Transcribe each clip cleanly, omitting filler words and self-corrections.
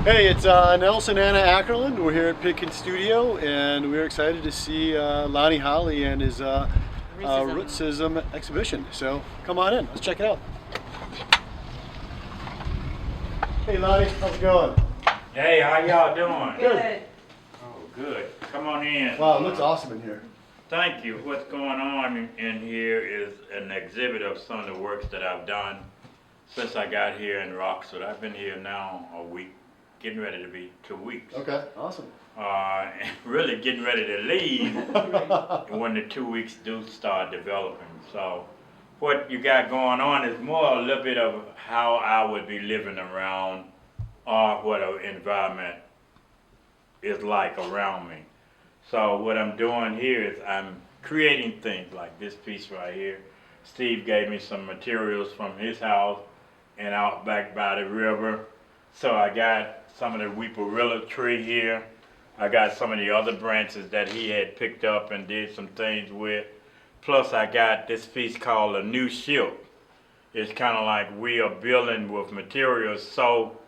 Hey, it's Nelson Anna Ackerland. We're here at Pitkin Studio, and we're excited to see Lonnie Holley and his Rootcism exhibition. So come on in, let's check it out. Hey Lonnie, how's it going? Hey, how y'all doing? Good. Oh, good. Come on in. Wow, it looks awesome in here. Thank you. What's going on in here is an exhibit of some of the works that I've done since I got here in Rockford. I've been here now a week, getting ready to be 2 weeks. Okay, awesome. And really getting ready to leave when the 2 weeks do start developing. So what you got going on is more a little bit of how I would be living around or what an environment is like around me. So what I'm doing here is I'm creating things like this piece right here. Steve gave me some materials from his house and out back by the river. So I got some of the weeparilla tree here. I got some of the other branches that he had picked up and did some things with. Plus I got this piece called A New Ship. It's kind of like we are building with materials so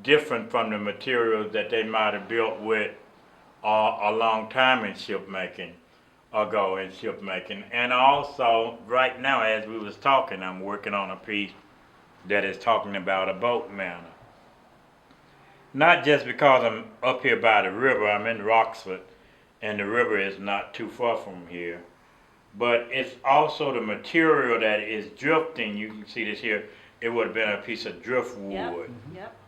different from the materials that they might have built with a long time in ship making. And also right now as we was talking, I'm working on a piece that is talking about a boat manor. Not just because I'm up here by the river, I'm in Rockford, and the river is not too far from here, but it's also the material that is drifting. You can see this here. It would have been a piece of driftwood,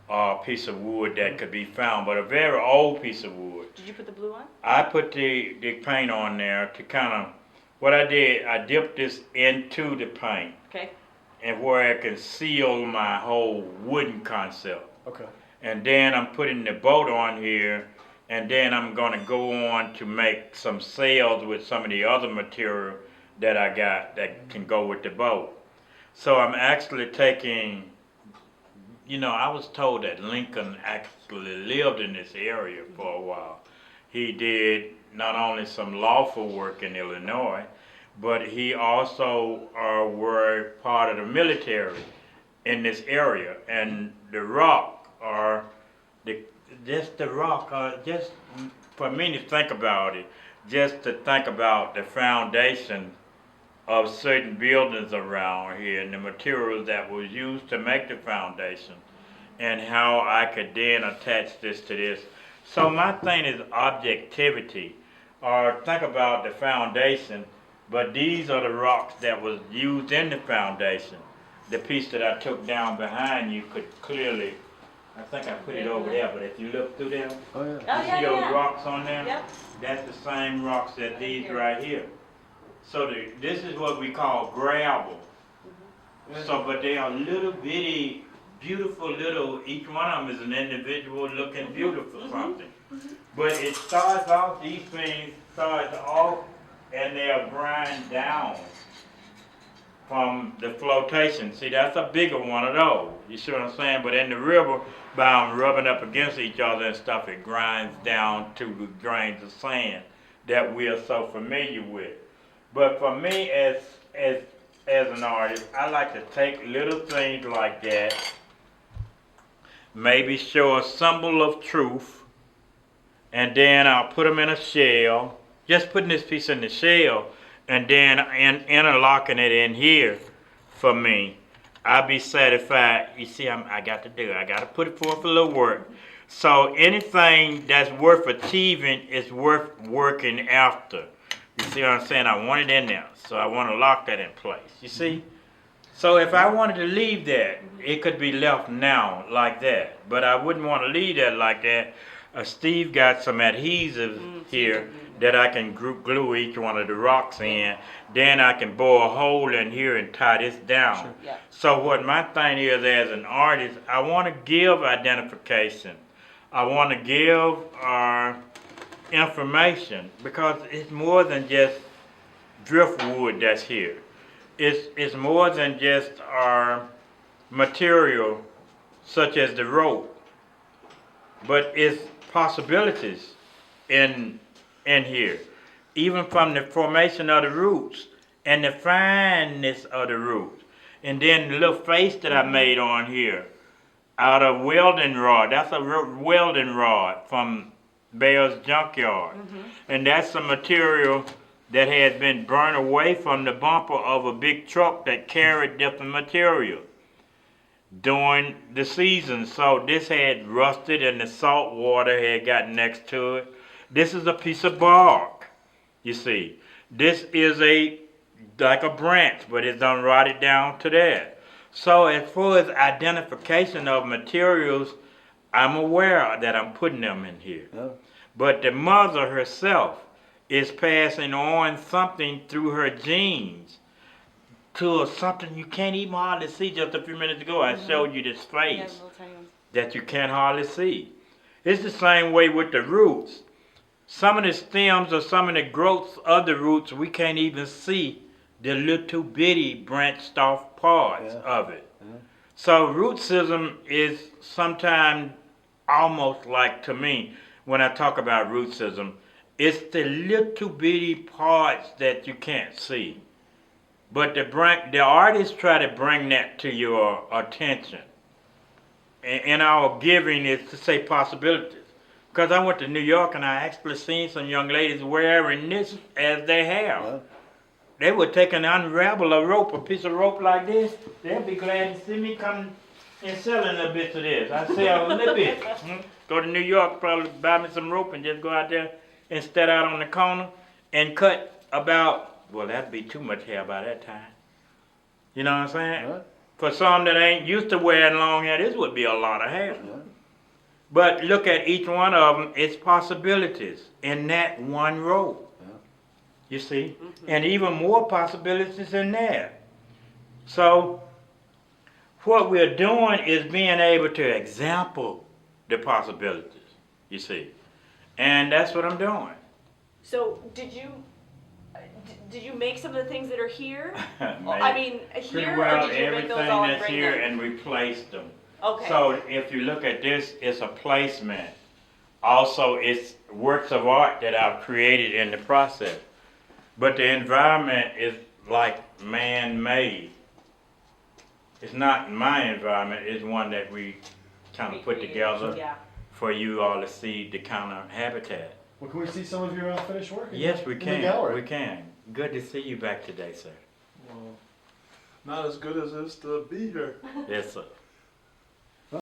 a piece of wood that could be found, but a very old piece of wood. Did you put the blue on? I put the paint on there to kind of, what I did, I dipped this into the paint. Okay. And where I can seal my whole wooden concept. Okay. And then I'm putting the boat on here, and then I'm gonna go on to make some sails with some of the other material that I got that can go with the boat. So I'm actually taking, I was told that Lincoln actually lived in this area for a while. He did not only some lawful work in Illinois, but he also were part of the military in this area. And the rock, just for me to think about it, just to think about the foundation of certain buildings around here and the materials that was used to make the foundation and how I could then attach this to this. So my thing is objectivity, or think about the foundation, but these are the rocks that was used in the foundation. The piece that I took down behind you could clearly, I think I put it over there, but if you look through there, you see those rocks on there? Yep. That's the same rocks that these right here. So this is what we call gravel. So, but they are little bitty, beautiful little, each one of them is an individual looking beautiful something. But it starts off, these things start off and they'll grind down from the flotation. See, that's a bigger one of those. You see what I'm saying? But in the river, by them rubbing up against each other and stuff, it grinds down to the grains of sand that we are so familiar with. But for me, as an artist, I like to take little things like that, maybe show a symbol of truth, and then I'll put them in a shell. Just putting this piece in the shell, and then interlocking it in here for me, I'll be satisfied. You see, I got to put it forth a little work. So anything that's worth achieving is worth working after. You see what I'm saying? I want it in there, so I want to lock that in place. You see? So if I wanted to leave that, it could be left now like that, but I wouldn't want to leave that like that. Steve got some adhesive here that I can glue each one of the rocks in. Then I can bore a hole in here and tie this down. Sure. Yeah. So what my thing is as an artist, I want to give identification. I want to give information, because it's more than just driftwood that's here. It's more than just our material such as the rope, but it's possibilities in here, even from the formation of the roots and the fineness of the roots. And then the little face that I made on here out of welding rod. That's a welding rod from Bell's junkyard. And that's a material that has been burned away from the bumper of a big truck that carried different material during the season. So this had rusted and the salt water had got next to it. This is a piece of bark, you see. This is like a branch, but it's done rotted down to that. So as far as identification of materials, I'm aware that I'm putting them in here. Yeah. But the mother herself is passing on something through her genes to something you can't even hardly see. Just a few minutes ago, I showed you this face that you can't hardly see. It's the same way with the roots. Some of the stems or some of the growths of the roots, we can't even see the little bitty branched off parts of it. So rootsism is sometimes almost like, to me, when I talk about rootsism, it's the little bitty parts that you can't see. But the artists try to bring that to your attention. And our giving is to say possibilities. Because I went to New York and I actually seen some young ladies wearing this as their hair. Yeah. They would take and unravel a rope, a piece of rope like this. They'll be glad to see me come and sell a little bit of this. I sell a little bit. Go to New York, probably buy me some rope and just go out there and stand out on the corner and cut about, well, that'd be too much hair by that time. You know what I'm saying? Right. For some that ain't used to wearing long hair, this would be a lot of hair. Yeah. But look at each one of them, it's possibilities in that one row. Yeah. You see? And even more possibilities in there. So, what we're doing is being able to example the possibilities, you see. And that's what I'm doing. So did you make some of the things that are here? I mean, Pretty here, well or did you make those everything all and that's bring here them? and replaced them. Okay. So if you look at this, it's a placement. Also, it's works of art that I've created in the process. But the environment is like man-made. It's not my environment, it's one that we kind of put together Yeah. for you all to see the kind of habitat. Well, can we see some of your finished work? Yes, we in the can. gallery? We can. Good to see you back today, sir. Well, not as good as it's to be here. Yes, sir.